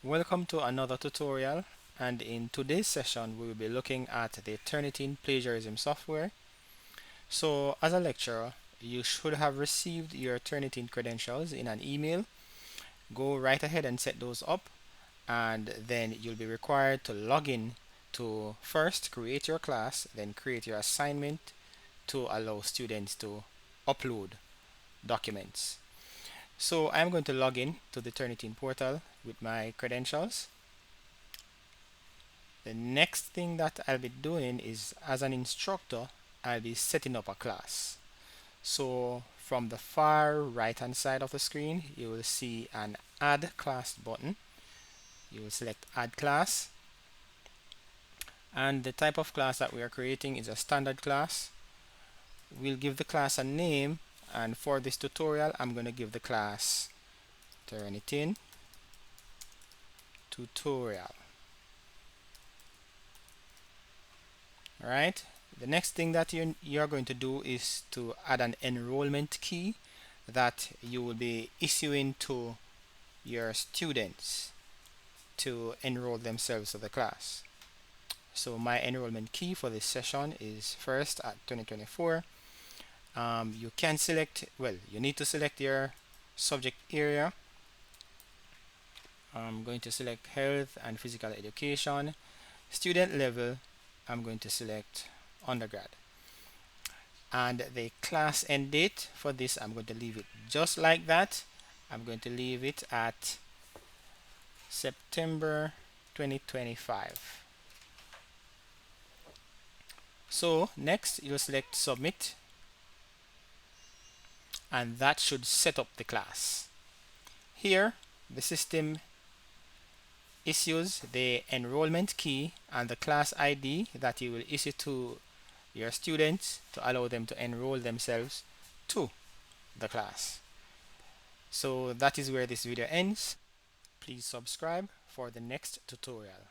Welcome to another tutorial, and in today's session we will be looking at the Turnitin plagiarism software. So as a lecturer, you should have received your Turnitin credentials in an email. Go right ahead and set those up, and then you'll be required to log in to first create your class, then create your assignment to allow students to upload documents. So I'm going to log in to the Turnitin portal with my credentials. The next thing that I'll be doing is, as an instructor, I'll be setting up a class. So from the far right hand side of the screen, you will see an add class button. You will select add class, and the type of class that we are creating is a standard class. We'll give the class a name, and for this tutorial I'm going to give the class Turnitin tutorial. Alright, the next thing that you're going to do is to add an enrollment key that you will be issuing to your students to enroll themselves to the class. So my enrollment key for this session is first at 2024. You can select, well, you need to select your subject area. I'm going to select health and physical education. Student level, I'm going to select undergrad. And the class end date for this, I'm going to leave it just like that. I'm going to leave it at September 2025. So next you'll select submit, and that should set up the class. Here the system issues the enrollment key and the class ID that you will issue to your students to allow them to enroll themselves to the class. So that is where this video ends. Please subscribe for the next tutorial.